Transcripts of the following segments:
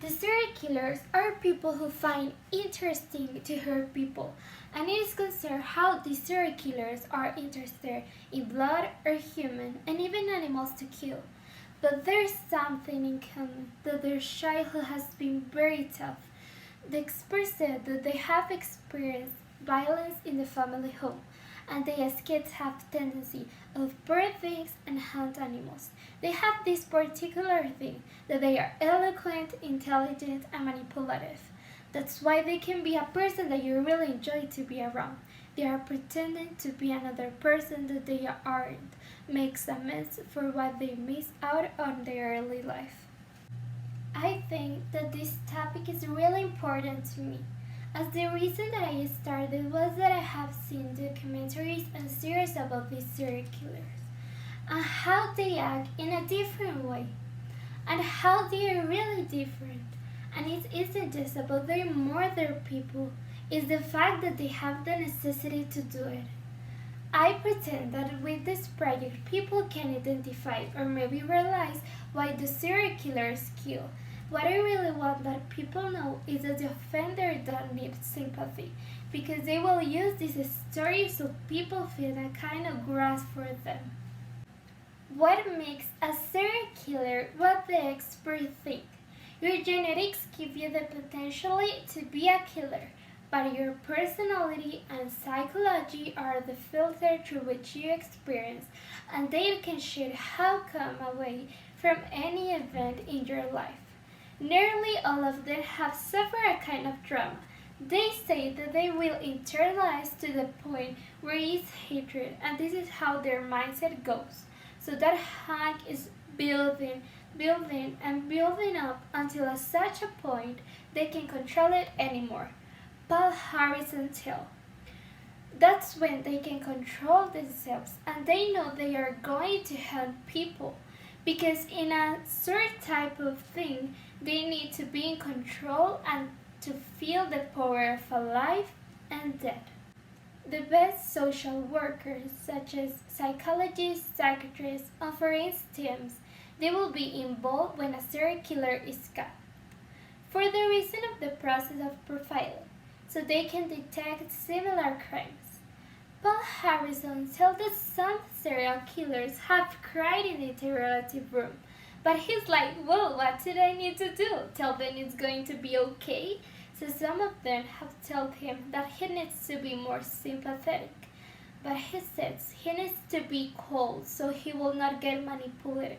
The serial killers are people who find interesting to hurt people, and it is considered how these serial killers are interested in blood or human and even animals to kill. But there's something in common, that their childhood has been very tough. The experts said that they have experienced violence in the family home, and they as kids have tendency of burn things and hunt animals. They have this particular thing that they are eloquent, intelligent, and manipulative. That's why they can be a person that you really enjoy to be around. They are pretending to be another person that they aren't, makes amends for what they missed out on their early life. I think that this topic is really important to me, as the reason that I started was that I have seen documentaries and series about these serial killers and how they act in a different way and how they are really different. And it isn't just about they murder people, it's the fact that they have the necessity to do it. I pretend that with this project people can identify or maybe realize why the serial killers kill. What I really want that people know is that the offender don't need sympathy, because they will use this story so people feel a kind of grasp for them. What makes a serial killer? What the experts think. Your genetics give you the potential to be a killer, but your personality and psychology are the filter through which you experience, and they can shape how come away from any event in your life. Nearly all of them have suffered a kind of trauma. They say that they will internalize to the point where it's hatred, and this is how their mindset goes. So that hang is building, and building up until at such a point they can control it anymore. Paul Harrison tell. That's when they can control themselves and they know they are going to help people, because in a certain type of thing they need to be in control and to feel the power of a life and death. The best social workers, such as psychologists, psychiatrists, and forensic teams, they will be involved when a serial killer is caught. For the reason of the process of profiling, so they can detect similar crimes. Paul Harrison tells that some serial killers have cried in the interrogative room, but he's like, well, what did I need to do? Tell them it's going to be okay? So some of them have told him that he needs to be more sympathetic, but he says he needs to be cold so he will not get manipulated.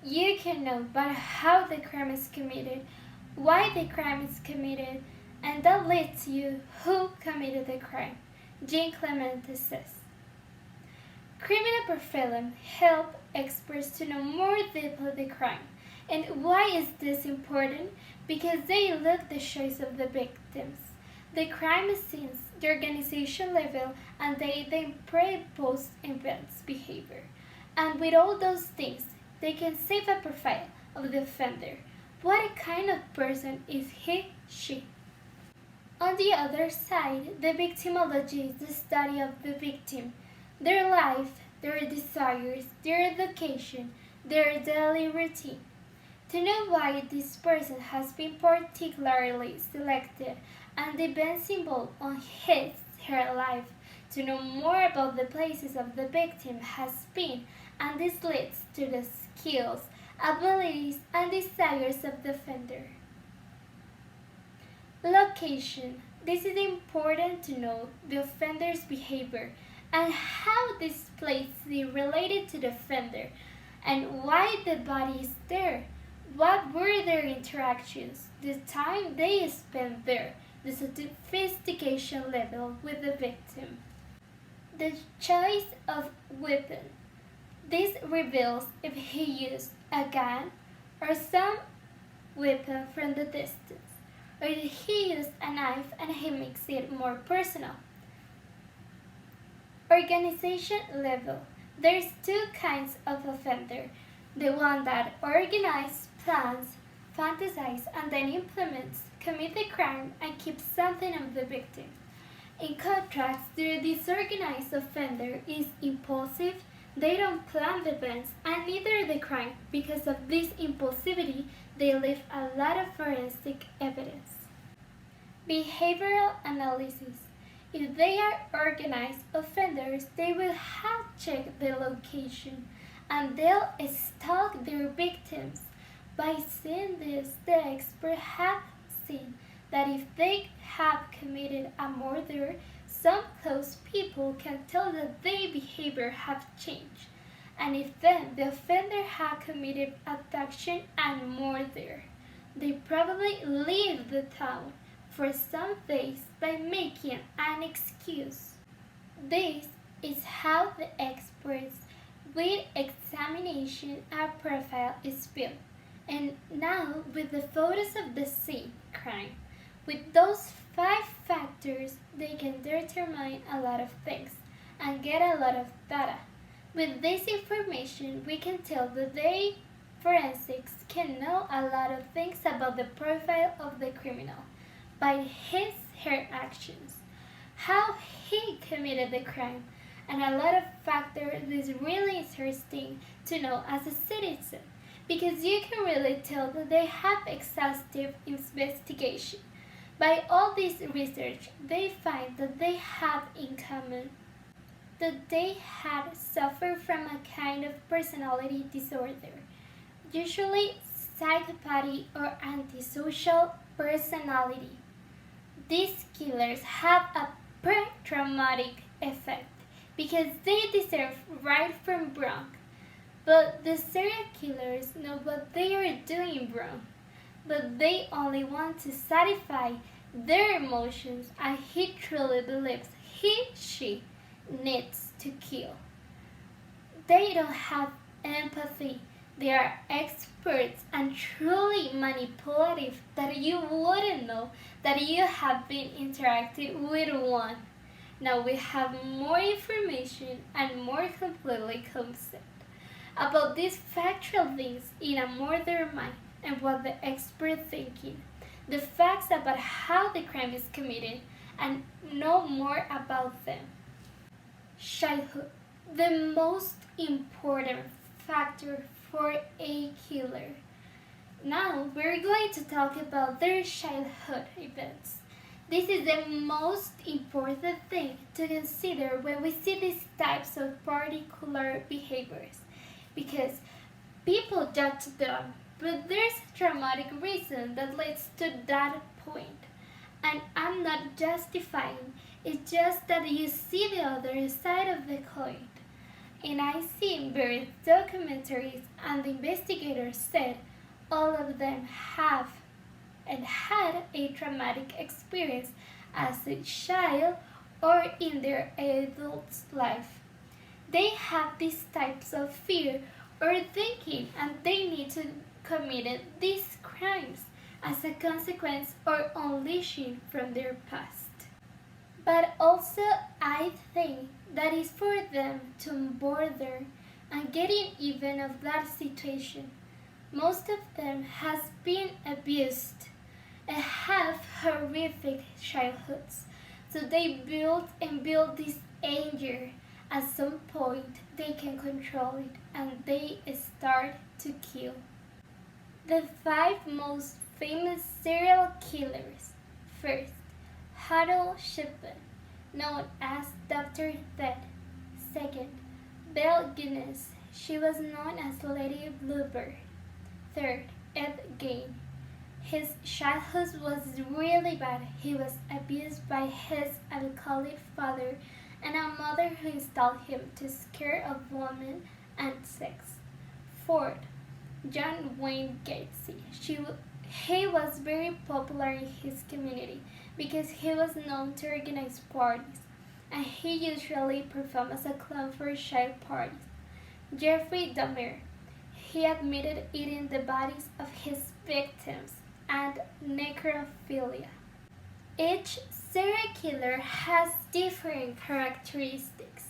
You can know about how the crime is committed, why the crime is committed, and that leads you who committed the crime. Jean Clemente says. Criminal profiling helps experts to know more deeply the crime. And why is this important? Because they look at the choice of the victims, the crime scenes, the organization level, and they then predict post-events behavior. And with all those things, they can save a profile of the offender. What kind of person is he, she? On the other side, the victimology is the study of the victim, their life, their desires, their education, their daily routine. To know why this person has been particularly selected and the events involved on his, her life, to know more about the places of the victim has been, and this leads to the skills, abilities, and desires of the offender. Location. This is important to know the offender's behavior and how this place is related to the offender and why the body is there. What were their interactions, the time they spent there, the sophistication level with the victim. The choice of weapon. This reveals if he used a gun or some weapon from the distance, or did he use a knife and he makes it more personal. Organization level. There's two kinds of offender. The one that organizes, plans, fantasizes, and then implements, commit the crime, and keeps something of the victim. In contrast, the disorganized offender is impulsive. They don't plan the events and neither the crime. Because of this impulsivity, they leave a lot of forensic evidence. Behavioral analysis. If they are organized offenders, they will have checked the location and they'll stalk their victims. By seeing this, the experts have seen that if they have committed a murder, some close people can tell that their behavior have changed. And if then the offender had committed abduction and murder, they probably leave the town for some days by making an excuse. This is how the experts with examination and profile is built. And now with the photos of the scene crime, with those 5 factors, they can determine a lot of things and get a lot of data. With this information, we can tell that they forensics can know a lot of things about the profile of the criminal by her actions, how he committed the crime, and a lot of factors is really interesting to know as a citizen because you can really tell that they have exhaustive investigation. By all this research, they find that they have in common that they had suffered from a kind of personality disorder, usually psychopathy or antisocial personality. These killers have a pre-traumatic effect because they deserve right from wrong. But the serial killers know what they are doing wrong, but they only want to satisfy their emotions and he truly believes she needs to kill. They don't have empathy. They are experts and truly manipulative that you wouldn't know that you have been interacting with one. Now we have more information and more completely concept about these factual things in a murder mind and what the expert thinking, the facts about how the crime is committed, and know more about them. Childhood, the most important factor for a killer. Now we're going to talk about their childhood events. This is the most important thing to consider when we see these types of particular behaviors because people judge them, but there's a traumatic reason that leads to that point. And I'm not justifying, it's just that you see the other side of the coin. And I've seen various documentaries and the investigators said all of them have and had a traumatic experience as a child or in their adult life. They have these types of fear or thinking and they need to commit these crimes as a consequence or unleashing from their past. But also I think that is for them to bother and getting even of that situation. Most of them has been abused and have horrific childhoods. So they build this anger. At some point they can control it and they start to kill. The 5 most famous serial killers. First, Harold Shipman, known as Dr. Death. Second, Belle Gunness. She was known as Lady Bluebird. Third, Ed Gein. His childhood was really bad. He was abused by his alcoholic father and a mother who installed him to scare of women and sex. Fourth, John Wayne Gacy. He was very popular in his community because he was known to organize parties, and he usually performed as a clown for child parties. Jeffrey Dahmer. He admitted eating the bodies of his victims and necrophilia. Each serial killer has different characteristics,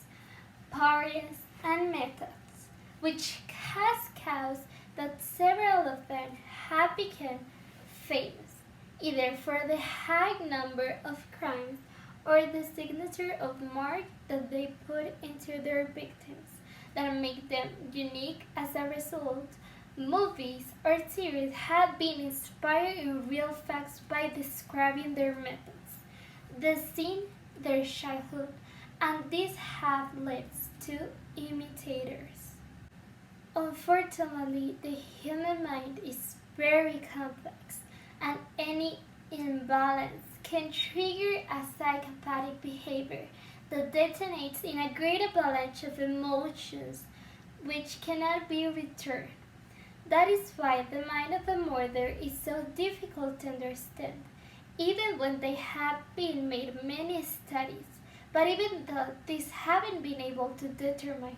patterns, and methods, which has caused that several of them have become famous, either for the high number of crimes or the signature of mark that they put into their victims that make them unique as a result Movies or series have been inspired in real facts by describing their methods, the scene, their childhood, and these have led to imitators. Unfortunately, the human mind is very complex, and any imbalance can trigger a psychopathic behavior that detonates in a great avalanche of emotions which cannot be returned. That is why the mind of a murderer is so difficult to understand, even when they have been made many studies. But even though these haven't been able to determine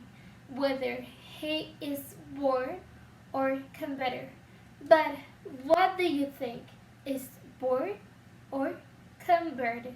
whether he is born or converted. But what do you think? Is born or converted?